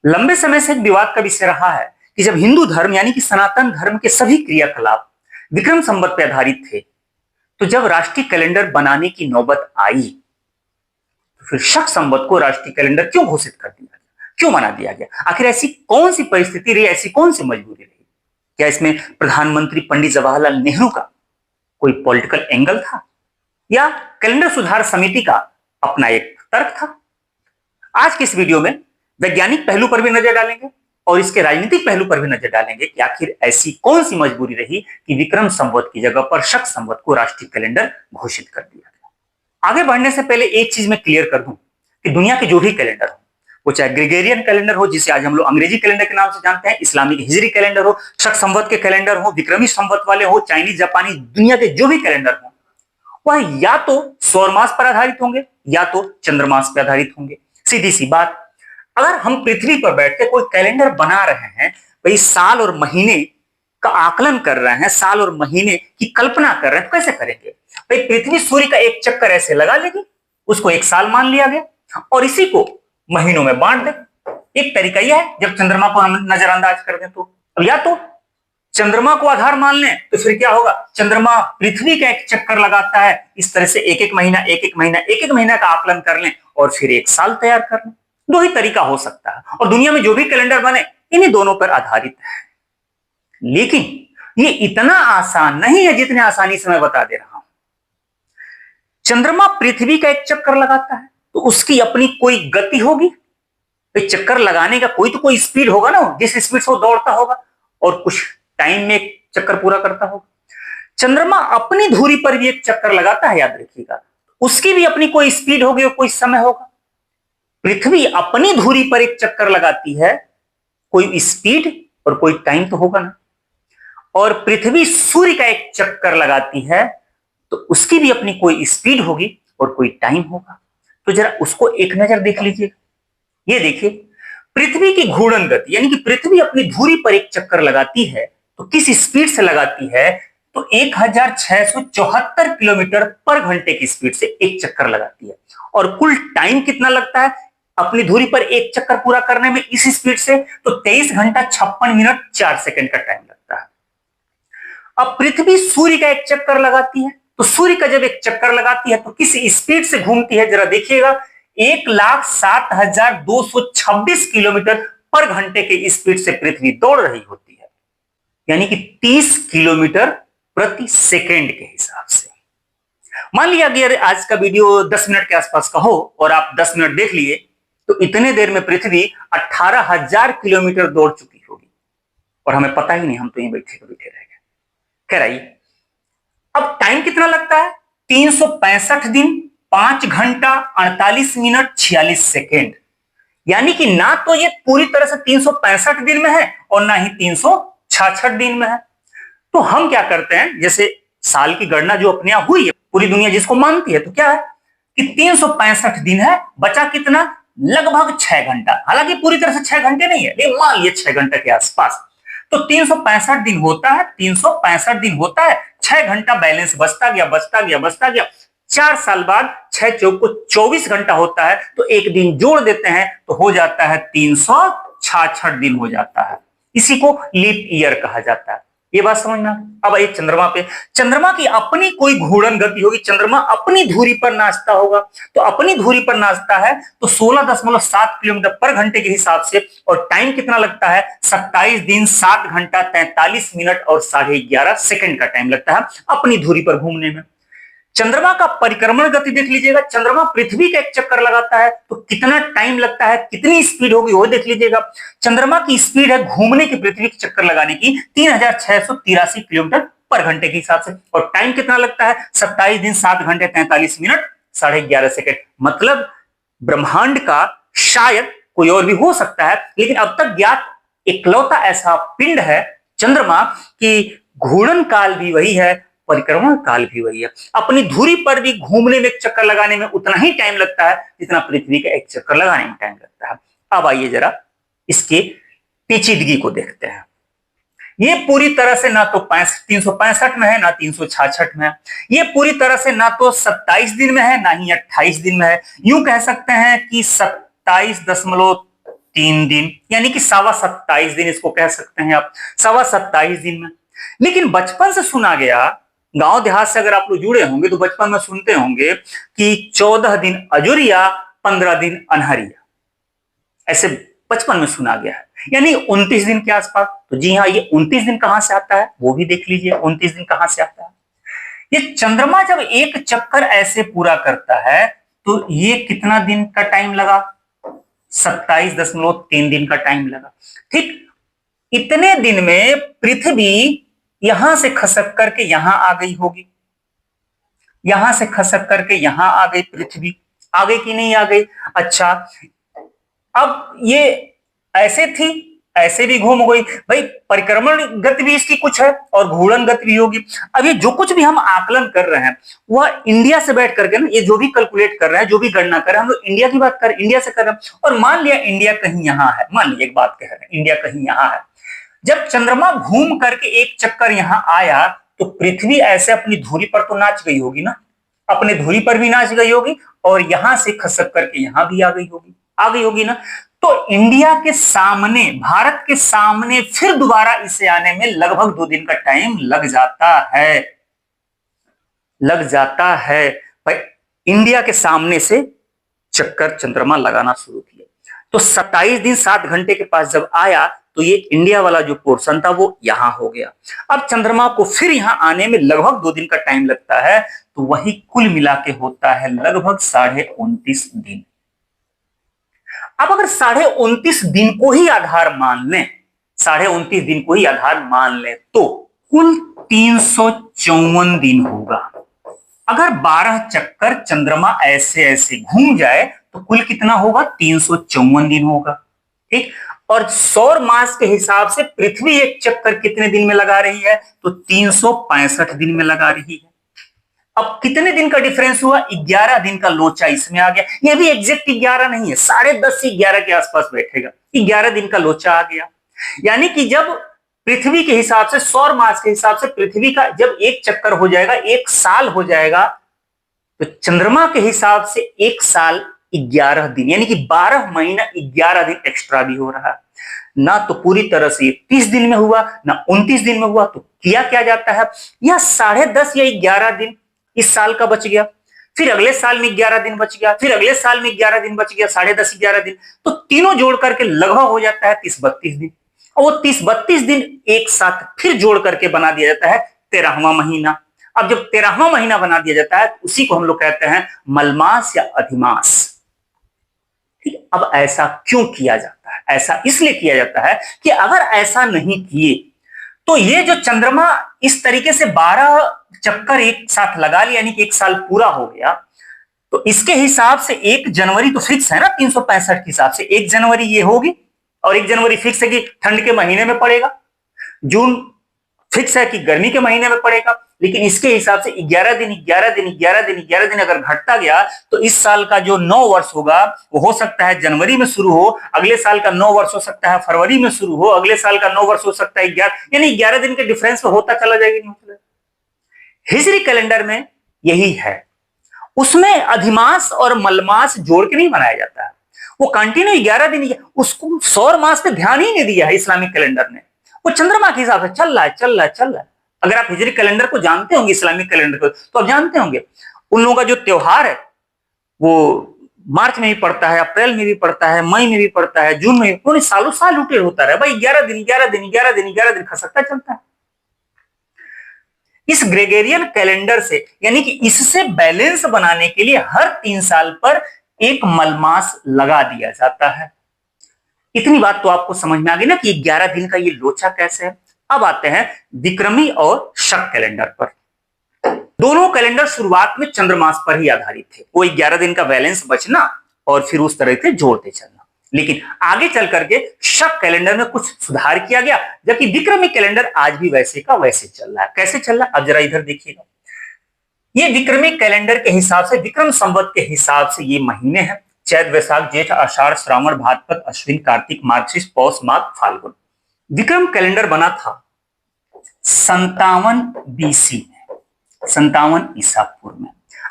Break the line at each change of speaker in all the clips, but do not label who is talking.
लंबे समय से एक विवाद का विषय रहा है कि जब हिंदू धर्म यानी कि सनातन धर्म के सभी क्रियाकलाप विक्रम संवत पर आधारित थे, तो जब राष्ट्रीय कैलेंडर बनाने की नौबत आई तो फिर शक संवत को राष्ट्रीय कैलेंडर क्यों घोषित कर दिया गया, क्यों बना दिया गया? आखिर ऐसी कौन सी परिस्थिति रही, ऐसी कौन सी मजबूरी रही? क्या इसमें प्रधानमंत्री पंडित जवाहरलाल नेहरू का कोई पॉलिटिकल एंगल था या कैलेंडर सुधार समिति का अपना एक तर्क था? आज के इस वीडियो में वैज्ञानिक पहलू पर भी नजर डालेंगे और इसके राजनीतिक पहलू पर भी नजर डालेंगे कि आखिर ऐसी कौन सी मजबूरी रही कि विक्रम संवत की जगह पर शक संवत को राष्ट्रीय कैलेंडर घोषित कर दिया गया। आगे बढ़ने से पहले एक चीज मैं क्लियर कर दूं कि दुनिया के जो भी कैलेंडर हो, वो चाहे ग्रेगोरियन कैलेंडर हो जिसे आज हम लोग अंग्रेजी कैलेंडर के नाम से जानते हैं, इस्लामिक हिजरी कैलेंडर हो, शक संवत के कैलेंडर हो, विक्रमी संवत वाले हो, चाइनीज जापानी, दुनिया के जो भी कैलेंडर हो, वह या तो सौर मास पर आधारित होंगे या तो चंद्रमास पर आधारित होंगे। सीधी सी बात, अगर हम पृथ्वी पर बैठ के कोई कैलेंडर बना रहे हैं, भाई साल और महीने का आकलन कर रहे हैं, साल और महीने की कल्पना कर रहे हैं, तो कैसे करेंगे? भाई पृथ्वी सूर्य का एक चक्कर ऐसे लगा लेगी, उसको एक साल मान लिया गया और इसी को महीनों में बांट दे। एक तरीका यह है जब चंद्रमा को हम नजरअंदाज कर दें तो। अब या तो चंद्रमा को आधार मान लें तो फिर क्या होगा, चंद्रमा पृथ्वी का एक चक्कर लगाता है, इस तरह से एक एक महीना का आकलन कर लें और फिर एक साल तैयार कर लें। दो ही तरीका हो सकता है और दुनिया में जो भी कैलेंडर बने इन्हीं दोनों पर आधारित है। लेकिन ये इतना आसान नहीं है जितने आसानी से मैं बता दे रहा हूं। चंद्रमा पृथ्वी का एक चक्कर लगाता है तो उसकी अपनी कोई गति होगी, चक्कर लगाने का कोई तो कोई स्पीड होगा ना, जिस स्पीड से वो दौड़ता होगा और कुछ टाइम में एक चक्कर पूरा करता होगा। चंद्रमा अपनी धुरी पर भी एक चक्कर लगाता है, याद रखिएगा, उसकी भी अपनी कोई स्पीड होगी और कोई समय होगा। पृथ्वी अपनी धुरी पर एक चक्कर लगाती है, कोई स्पीड और कोई टाइम तो होगा ना। और पृथ्वी सूर्य का एक चक्कर लगाती है तो उसकी भी अपनी कोई स्पीड होगी और कोई टाइम होगा। तो जरा उसको एक नजर देख लीजिए। ये देखिए, पृथ्वी की घूर्णन गति यानी कि पृथ्वी अपनी धुरी पर एक चक्कर लगाती है तो किस स्पीड से लगाती है, तो 1674 किलोमीटर पर घंटे की स्पीड से एक चक्कर लगाती है। और कुल टाइम कितना लगता है अपनी धुरी पर एक चक्कर पूरा करने में इस स्पीड से, तो 23 घंटा 56 मिनट 4 सेकंड का टाइम लगता है। अब पृथ्वी सूर्य का एक चक्कर लगाती है तो सूर्य का जब एक चक्कर लगाती है तो किस स्पीड से घूमती है, जरा देखिएगा, 1,07,226 किलोमीटर पर घंटे के स्पीड से पृथ्वी दौड़ रही होती है, यानी कि 30 किलोमीटर प्रति सेकेंड के हिसाब से। मान लिया अगर आज का वीडियो 10 मिनट के आसपास का हो और आप 10 मिनट देख लिए तो इतने देर में पृथ्वी 18,000 किलोमीटर दौड़ चुकी होगी और हमें पता ही नहीं, हम तो यहीं बैठे बैठे रह गए। खैर आइए, अब टाइम कितना लगता है, 365 दिन 5 घंटा 48 मिनट 46 सेकेंड, यानी कि ना तो ये पूरी तरह से 365 दिन में है और ना ही 366 दिन में है। तो हम क्या करते हैं, जैसे साल की गणना जो अपने यहां हुई है, पूरी दुनिया जिसको मानती है, तो क्या है कि 365 दिन है, बचा कितना, लगभग 6 घंटा। हालांकि पूरी तरह से 6 घंटे नहीं है, लेकिन मान लिए 6 घंटे के आसपास। तो 365 दिन होता है, 365 दिन होता है, 6 घंटा बैलेंस बचता गया। 4 साल बाद 6 चौको 24 घंटा होता है, तो एक दिन जोड़ देते हैं तो हो जाता है 366 दिन हो जाता है। इसी को लीप ईयर कहा जाता है। ये बात समझना। अब आइए चंद्रमा पे। चंद्रमा की अपनी कोई घूर्णन गति होगी, चंद्रमा अपनी धुरी पर नाचता होगा, तो अपनी धुरी पर नाचता है तो 16.7 किलोमीटर पर घंटे के हिसाब से, और टाइम कितना लगता है, 27 दिन 7 घंटा 43 मिनट और 11.5 सेकंड का टाइम लगता है अपनी धुरी पर घूमने में। चंद्रमा का परिक्रमण गति देख लीजिएगा, चंद्रमा पृथ्वी का एक चक्कर लगाता है तो कितना टाइम लगता है, कितनी स्पीड होगी वो देख लीजिएगा। चंद्रमा की स्पीड है घूमने की, पृथ्वी के चक्कर लगाने की 3683 किलोमीटर पर घंटे के हिसाब से, और टाइम कितना लगता है, 27 दिन 7 घंटे 43 मिनट 11.5 सेकंड। मतलब ब्रह्मांड का शायद कोई और भी हो सकता है, लेकिन अब तक ज्ञात इकलौता ऐसा पिंड है चंद्रमा की घूर्णन काल भी वही है, परिक्रमण काल भी वही है। अपनी धुरी पर भी घूमने में, चक्कर लगाने में उतना ही टाइम लगता है जितना पृथ्वी का एक चक्कर लगाने में टाइम लगता है। अब आइए जरा इसके पेचीदगी को देखते हैं। ये पूरी तरह से ना तो 365 में है ना 366 में है, ये पूरी तरह से ना तो 27 दिन में है ना ही 28 दिन में है। यूं कह सकते हैं कि 27 दिन, यानी कि 27.25 दिन इसको कह सकते हैं आप, 27.25 दिन में। लेकिन बचपन से सुना गया, गांव देहात से अगर आप लोग जुड़े होंगे तो बचपन में सुनते होंगे कि 14 दिन अजुरिया, 15 दिन अनहरिया, ऐसे बचपन में सुना गया है, यानी 29 दिन के आसपास। तो जी हाँ, ये 29 दिन कहां से आता है वो भी देख लीजिए, 29 दिन कहां से आता है। ये चंद्रमा जब एक चक्कर ऐसे पूरा करता है तो ये कितना दिन का टाइम लगा? 27.3 दिन का टाइम लगा। ठीक इतने दिन में पृथ्वी यहां से खसक करके यहां आ गई होगी, यहां से खसक करके यहां आ गई पृथ्वी, आ गई कि नहीं आ गई? अच्छा, अब ये ऐसे थी, ऐसे भी घूम गई भाई, परिक्रमण गति भी इसकी कुछ है और घूर्णन गति भी होगी। अब ये जो कुछ भी हम आकलन कर रहे हैं वह इंडिया से बैठ करके ना, ये जो भी कैलकुलेट कर रहे हैं, जो भी गणना कर रहे हैं, हम लोग इंडिया की बात कर, इंडिया से कर रहे हैं। और मान लिया इंडिया कहीं यहां है, मान लिया एक बात कह रहे हैं, इंडिया कहीं यहां है। जब चंद्रमा घूम करके एक चक्कर यहां आया तो पृथ्वी ऐसे अपनी धुरी पर तो नाच गई होगी ना, अपने धुरी पर भी नाच गई होगी और यहां से खसक करके यहां भी आ गई होगी, आ गई होगी ना। तो इंडिया के सामने, भारत के सामने फिर दोबारा इसे आने में लगभग 2 दिन का टाइम लग जाता है, लग जाता है भाई। इंडिया के सामने से चक्कर चंद्रमा लगाना शुरू किया तो 27 दिन 7 घंटे के पास जब आया तो ये इंडिया वाला जो पोर्शन था वो यहां हो गया। अब चंद्रमा को फिर यहां आने में लगभग 2 दिन का टाइम लगता है, तो वही कुल मिला के होता है लगभग 29.5 दिन। अब अगर 29.5 दिन को ही आधार मान लें, 29.5 दिन को ही आधार मान लें तो कुल 354 दिन होगा। अगर 12 चक्कर चंद्रमा ऐसे ऐसे घूम जाए तो कुल कितना होगा? 354 दिन होगा। ठीक, और सौर मास के हिसाब से पृथ्वी एक चक्कर कितने दिन में लगा रही है? तो 365 दिन में लगा रही है। अब कितने दिन का डिफरेंस हुआ? 11 दिन का लोचा इसमें आ गया। यह भी एग्जैक्ट 11 नहीं है, 10:30 11 के आसपास बैठेगा, 11 दिन का लोचा आ गया। यानी कि जब पृथ्वी के हिसाब से, सौर मास के हिसाब से पृथ्वी का जब एक चक्कर हो जाएगा, 1 साल हो जाएगा, तो चंद्रमा के हिसाब से 1 साल 11 दिन, यानी कि 12 महीना 11 दिन एक्स्ट्रा भी हो रहा है ना। तो पूरी तरह से 30 दिन में हुआ ना 29 दिन में हुआ। तो किया क्या जाता है, यह 10.5 या 11 दिन इस साल का बच गया, फिर अगले साल में 11 दिन बच गया, फिर अगले साल में 11 दिन बच गया, 10.5 11 दिन, तो तीनों जोड़ करके लगभग हो जाता है 30-32 दिन। और वो 30-32 दिन एक साथ फिर जोड़ करके बना दिया जाता है 13वां महीना। अब जब 13वां महीना बना दिया जाता है उसी को हम लोग कहते हैं मलमास या अधिमास। ठीक, अब ऐसा क्यों किया जाता है? ऐसा इसलिए किया जाता है कि अगर ऐसा नहीं किए तो ये जो चंद्रमा इस तरीके से 12 चक्कर एक साथ लगा लिया, यानी कि 1 साल पूरा हो गया, तो इसके हिसाब से 1 जनवरी तो फिक्स है ना, 365 के हिसाब से 1 जनवरी ये होगी, और 1 जनवरी फिक्स है कि ठंड के महीने में पड़ेगा, जून फिक्स है कि गर्मी के महीने में पड़ेगा। लेकिन इसके हिसाब से 11 दिन 11 दिन 11 दिन 11 दिन अगर घटता गया तो इस साल का जो 9 वर्ष होगा वो हो सकता है जनवरी में शुरू हो, अगले साल का 9 वर्ष हो सकता है फरवरी में शुरू हो, अगले साल का 9 वर्ष हो सकता है 11, यानी 11 दिन के डिफरेंस होता चला जाएगा। हिजरी कैलेंडर में यही है, उसमें अधिमास और मलमास जोड़ के नहीं बनाया जाता है, वो कंटिन्यू 11 दिन, उसको सौर मास पे ध्यान ही नहीं दिया है इस्लामिक कैलेंडर ने, वो चंद्रमा के हिसाब से चल रहा है, चल रहा है, चल रहा है। अगर आप हिजरी कैलेंडर को जानते होंगे, इस्लामिक कैलेंडर को, तो आप जानते होंगे उन लोगों का जो त्योहार है वो मार्च में भी पड़ता है, अप्रैल में भी पड़ता है, मई में भी पड़ता है, जून में भी, सालों साल रोटेट होता है भाई, 11 दिन 11 दिन 11 दिन 11 दिन खसकता चलता है। इस ग्रेगोरियन कैलेंडर से, यानी कि इससे बैलेंस बनाने के लिए हर 3 साल पर एक मलमास लगा दिया जाता है। इतनी बात तो आपको समझ में आ गई ना कि 11 दिन का ये लोचा कैसे है। अब आते हैं विक्रमी और शक कैलेंडर पर। दोनों कैलेंडर शुरुआत में चंद्रमास पर ही आधारित थे, वो 11 दिन का बैलेंस बचना और फिर उस तरह से जोड़ते चलना। लेकिन आगे चल करके शक कैलेंडर में कुछ सुधार किया गया, जबकि विक्रमी कैलेंडर आज भी वैसे का वैसे चल रहा है। कैसे चल रहा है अब जरा इधर देखिएगा। ये विक्रमी कैलेंडर के हिसाब से, विक्रम संवत के हिसाब से ये महीने हैं चैत वैशाख जेठ आषाढ़ श्रावण भाद्रपद अश्विन कार्तिक मार्गशीर्ष पौष माघ फाल्गुन। विक्रम कैलेंडर बना था 57 BC में, 57 ईसा पूर्व में।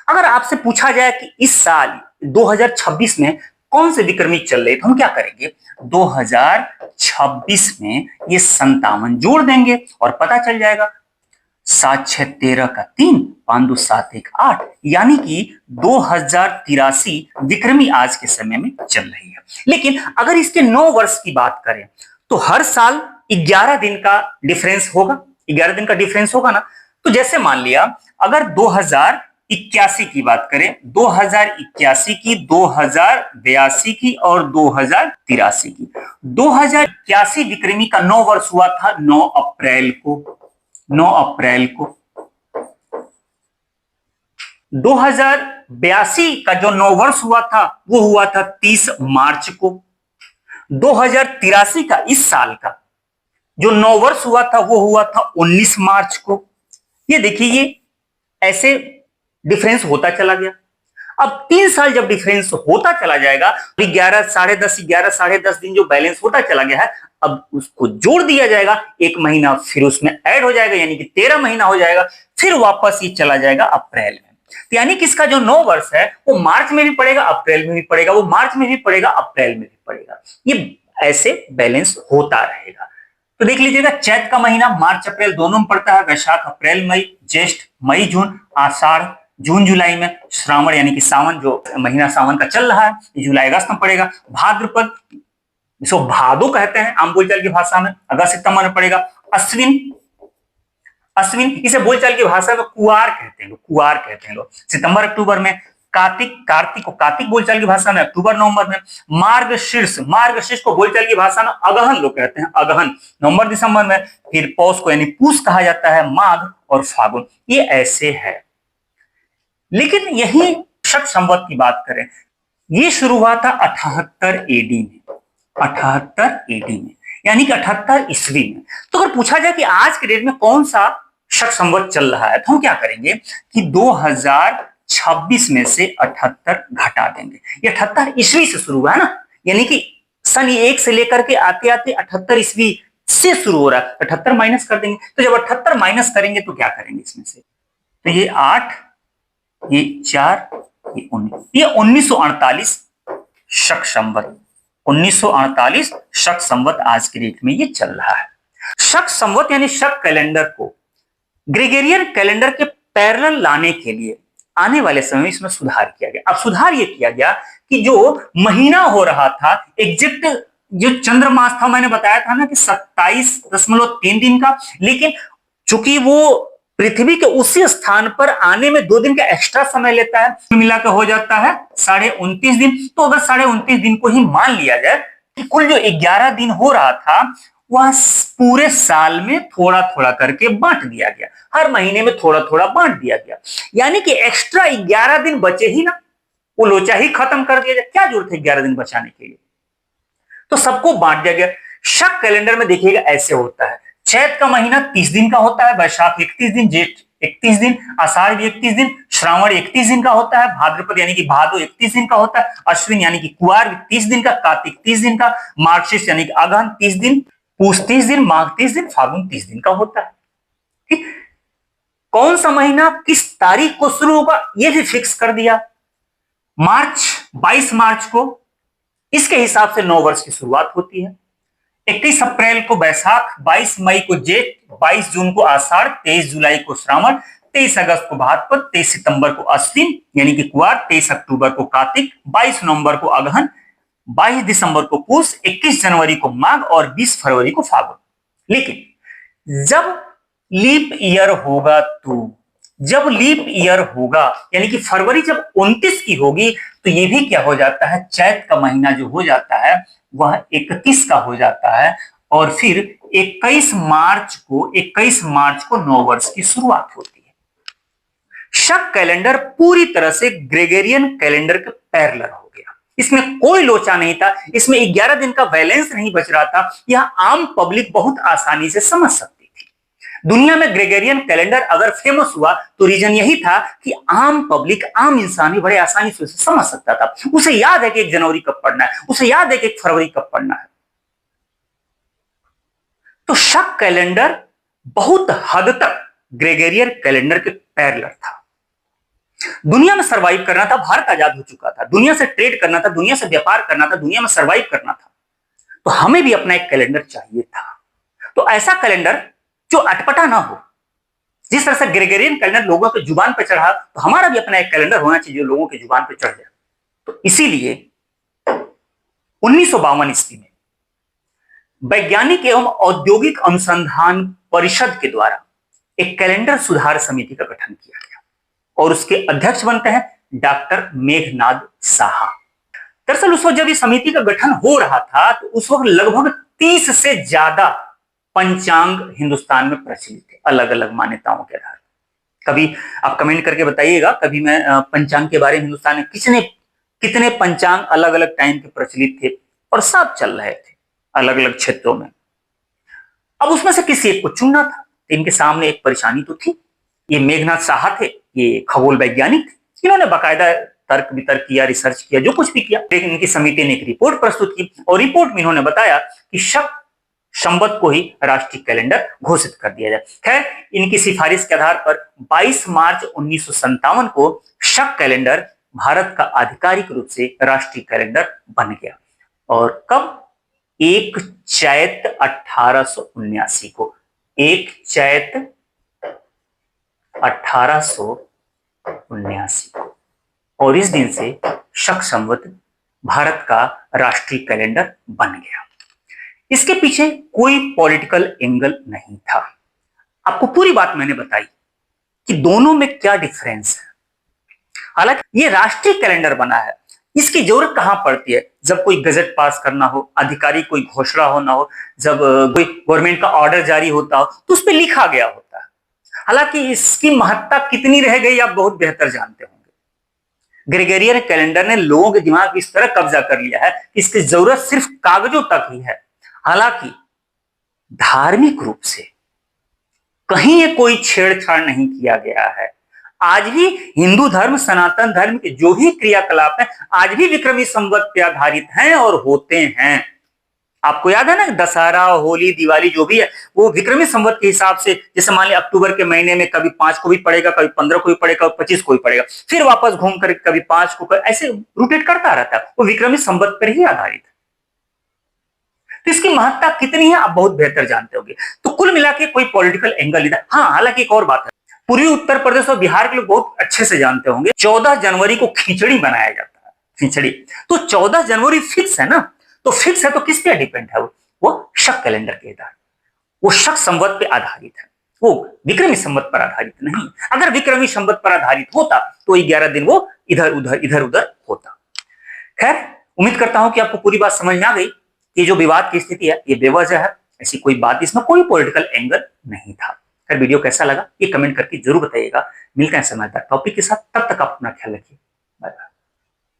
अगर आपसे पूछा जाए कि इस साल 2026 में कौन से विक्रमी चल रहे, तो हम क्या करेंगे 2026 में ये 57 जोड़ देंगे और पता चल जाएगा 7 6 13 का 3, 5 2 7 1 8, यानी कि 2083 विक्रमी आज के समय में चल रही है। लेकिन अगर इसके 9 वर्ष की बात करें तो हर साल 11 दिन का डिफरेंस होगा, 11 दिन का डिफरेंस होगा ना। तो जैसे मान लिया अगर 2081 की बात करें, 2081 की, 2082 की और 2083 की, 2081 विक्रमी का 9 वर्ष हुआ था 9 अप्रैल को, 9 अप्रैल को। 2082 का जो 9 वर्ष हुआ था वो हुआ था 30 मार्च को। 2083 का इस साल का जो 9 वर्ष हुआ था वो हुआ था 19 मार्च को। ये देखिए, ये ऐसे डिफरेंस होता चला गया। अब 3 साल जब डिफरेंस होता चला जाएगा, 11 साढ़े 10 दिन जो बैलेंस होता चला गया है, अब उसको जोड़ दिया जाएगा, 1 महीना फिर उसमें ऐड हो जाएगा, यानी कि 13 महीना हो जाएगा, फिर वापस ये चला जाएगा अप्रैल में। तो यानी कि इसका जो 9 वर्ष है वो मार्च में भी पड़ेगा, अप्रैल में भी पड़ेगा, वो मार्च में भी पड़ेगा, अप्रैल में भी पड़ेगा। ये ऐसे बैलेंस होता रहेगा। तो देख लीजिएगा, चैत का महीना मार्च अप्रैल दोनों में पड़ता है, वैशाख अप्रैल मई, ज्येष्ठ मई जून, आषाढ़ जून जुलाई में, श्रावण यानी कि सावन जो महीना सावन का चल रहा है जुलाई अगस्त में पड़ेगा, भाद्रपद इसको भादो कहते हैं आम बोलचाल की भाषा में, अगस्त सितंबर में पड़ेगा, अश्विन, अश्विन इसे बोलचाल की भाषा में कुआर कहते हैं, कुआर कहते हैं लोग, सितंबर अक्टूबर में, कार्तिक, कार्तिक को कार्तिक बोलचाल की भाषा में अक्टूबर नवंबर में, मार्गशीर्ष, मार्गशीर्ष को बोलचाल की भाषा में अगहन लोग कहते हैं, अगहन नवंबर दिसंबर में, फिर पौष को यानी पूष कहा जाता है, माघ और फागुन, ये ऐसे है। लेकिन यही शक संवत की बात करें, ये शुरू हुआ था 78 एडी में, 78 एडी में, यानी कि 78 ईस्वी में। तो अगर पूछा जाए कि आज के डेट में कौन सा शक संवत चल रहा है, तो हम क्या करेंगे कि 2026 में से 78 घटा देंगे। ये 78 ईस्वी से शुरू हुआ है ना, यानी कि सन 1 से लेकर के आते आते 78 ईस्वी से शुरू हो रहा है, 78 माइनस कर देंगे। तो जब 78 माइनस करेंगे तो क्या करेंगे इसमें से, तो ये 8, ये 4, ये 19, ये 1948 शक संवत, 1948 शक संवत आज के डेट में ये चल रहा है। शक संवत यानी शक कैलेंडर को ग्रेगोरियन कैलेंडर के पैरेलल लाने के लिए आने वाले समय में इसमें सुधार किया गया। अब सुधार ये किया गया कि जो महीना हो रहा था एग्जैक्ट जो चंद्रमास था, मैंने बताया था ना कि 27.3 दिन का, लेकिन चूंकि वो पृथ्वी के उसी स्थान पर आने में 2 दिन का एक्स्ट्रा समय लेता है, मिलाकर हो जाता है 29.5 दिन। तो अगर 29.5 दिन को ही मान लिया जाए कि कुल जो 11 दिन हो रहा था वह पूरे साल में थोड़ा थोड़ा करके बांट दिया गया, हर महीने में थोड़ा थोड़ा बांट दिया गया, यानी कि एक्स्ट्रा 11 दिन बचे ही ना, वो लोचा ही खत्म कर दिया जाए, क्या जरूरत है 11 दिन बचाने के लिए, तो सबको बांट दिया गया। शक कैलेंडर में देखिएगा ऐसे होता है, चैत का महीना 30 दिन का होता है, वैशाख 31 दिन, जेठ 31 दिन, आषाढ़ भी 31 दिन, श्रावण 31 दिन का होता है, भाद्रपद यानी कि भादो 31 दिन का होता है, अश्विन यानी कि कुआर 30 दिन का, कार्तिक 30 दिन का, मार्गशीर्ष यानी कि अगहन 30 दिन, पूष 30 दिन, माघ 30 दिन, फागुन 30 दिन का होता है। ठीक, कौन सा महीना किस तारीख को शुरू होगा यह भी फिक्स कर दिया, मार्च 22 मार्च को, इसके हिसाब से 9 वर्ष की शुरुआत होती है। 31 अप्रैल को वैशाख, 22 मई को जेठ, 22 जून को आषाढ़, 23 जुलाई को श्रावण, 23 अगस्त को भाद्रपद, 23 सितंबर को अश्विन यानी कि कुआर, 23 अक्टूबर को कार्तिक, 22 नवंबर को अगहन, 22 दिसंबर को पूष, 21 जनवरी को माघ और 20 फरवरी को फागुन। लेकिन जब लीप ईयर होगा, तो जब लीप ईयर होगा यानी कि फरवरी जब 29 की होगी, तो ये भी क्या हो जाता है, चैत का महीना जो हो जाता है वह 31 का हो जाता है, और फिर 21 मार्च को 9 वर्ष की शुरुआत होती है। शक कैलेंडर पूरी तरह से ग्रेगोरियन कैलेंडर के पैरेलल हो गया, इसमें कोई लोचा नहीं था, इसमें 11 दिन का बैलेंस नहीं बच रहा था, यह आम पब्लिक बहुत आसानी से समझ सकती थी। दुनिया में ग्रेगोरियन कैलेंडर अगर फेमस हुआ तो रीजन यही था कि आम पब्लिक, आम इंसान भी बड़े आसानी से उसे समझ सकता था, उसे याद है कि 1 जनवरी कब पढ़ना है, उसे याद है कि 1 फरवरी कब पढ़ना है। तो शक कैलेंडर बहुत हद तक ग्रेगोरियन कैलेंडर के पैरेलल था। दुनिया में सरवाइव करना था, भारत आजाद हो चुका था, दुनिया से ट्रेड करना था, दुनिया से व्यापार करना था, दुनिया में सरवाइव करना था, तो हमें भी अपना एक कैलेंडर चाहिए था। तो ऐसा कैलेंडर जो अटपटा ना हो। जिस तरह से ग्रेगोरियन कैलेंडर लोगों के जुबान पर चढ़ा, तो हमारा भी अपना एक कैलेंडर होना चाहिए जो लोगों के जुबान पर चढ़ जाए। तो इसीलिए 1952 ईस्वी में वैज्ञानिक एवं औद्योगिक अनुसंधान परिषद के द्वारा एक कैलेंडर सुधार समिति का गठन किया गया और उसके अध्यक्ष बनते हैं डॉक्टर मेघनाद साहा। दरअसल उस वक्त जब इस समिति का गठन हो रहा था तो उस वक्त लगभग 30 से ज्यादा पंचांग हिंदुस्तान में प्रचलित थे, अलग अलग मान्यताओं के आधार। कभी आप कमेंट करके बताइएगा, कभी मैं पंचांग के बारे में हिंदुस्तान में कितने पंचांग अलग अलग टाइम के प्रचलित थे और सब चल रहे थे अलग अलग क्षेत्रों में। अब उसमें से किसी एक को चुनना था, तो इनके सामने एक परेशानी तो थी। ये मेघनाथ साहा थे, ये खगोल वैज्ञानिक थे, इन्होंने बाकायदा तर्क वितर्क किया, रिसर्च किया, जो कुछ भी किया। लेकिन इनकी समिति ने एक रिपोर्ट प्रस्तुत की और रिपोर्ट में इन्होंने बताया कि शक संवत को ही राष्ट्रीय कैलेंडर घोषित कर दिया जाए। खैर, इनकी सिफारिश के आधार पर 22 मार्च 1957 को शक कैलेंडर भारत का आधिकारिक रूप से राष्ट्रीय कैलेंडर बन गया। और कब? 1 चैत 1879 को, 1 चैत 1879 को। और इस दिन से शक संवत भारत का राष्ट्रीय कैलेंडर बन गया। इसके पीछे कोई पॉलिटिकल एंगल नहीं था। आपको पूरी बात मैंने बताई कि दोनों में क्या डिफरेंस है। हालांकि ये राष्ट्रीय कैलेंडर बना है, इसकी जरूरत कहां पड़ती है? जब कोई गजट पास करना हो, आधिकारिक कोई घोषणा होना हो, जब कोई गवर्नमेंट का ऑर्डर जारी होता हो, तो उस पर लिखा गया होता है। हालांकि इसकी महत्ता कितनी रह गई आप बहुत बेहतर जानते होंगे। ग्रेगोरियन कैलेंडर ने लोगों के दिमाग इस तरह कब्जा कर लिया है कि इसकी जरूरत सिर्फ कागजों तक ही है। हालांकि धार्मिक रूप से कहीं ये कोई छेड़छाड़ नहीं किया गया है। आज भी हिंदू धर्म, सनातन धर्म के जो भी क्रियाकलाप हैं, आज भी विक्रमी संवत पे आधारित हैं और होते हैं। आपको याद है ना, दशहरा, होली, दिवाली जो भी है वो विक्रमी संवत के हिसाब से, जैसे मान लिया अक्टूबर के महीने में कभी 5 को भी पड़ेगा, कभी 15 को भी पड़ेगा, कभी 25 को भी पड़ेगा, फिर वापस घूम कर कभी 5 को, ऐसे रोटेट करता रहता है। वो विक्रमी संवत पर ही आधारित है। तो इसकी महत्ता कितनी है आप बहुत बेहतर जानते होंगे। तो कुल मिला के कोई पॉलिटिकल एंगल इधर। हाँ, हालांकि एक और बात है, पूर्वी उत्तर प्रदेश और बिहार के लोग बहुत अच्छे से जानते होंगे 14 जनवरी को खिचड़ी बनाया जाता है। खिचड़ी तो 14 जनवरी फिक्स है ना, तो फिक्स है तो किस पे डिपेंड है? वो शक कैलेंडर के आधार, वो शक संवत पे आधारित है, वो विक्रमी संवत पर आधारित नहीं। अगर विक्रमी संवत पर आधारित होता तो 11 दिन वो इधर उधर होता। खैर, उम्मीद करता हूं कि आपको पूरी बात समझ में आ गई। ये जो विवाद की स्थिति है ये बेवजह है, ऐसी कोई बात, इसमें कोई पॉलिटिकल एंगल नहीं था। खैर, वीडियो कैसा लगा ये कमेंट करके जरूर बताइएगा। मिलते हैं समझदार टॉपिक के साथ, तब तक आप अपना ख्याल रखिए।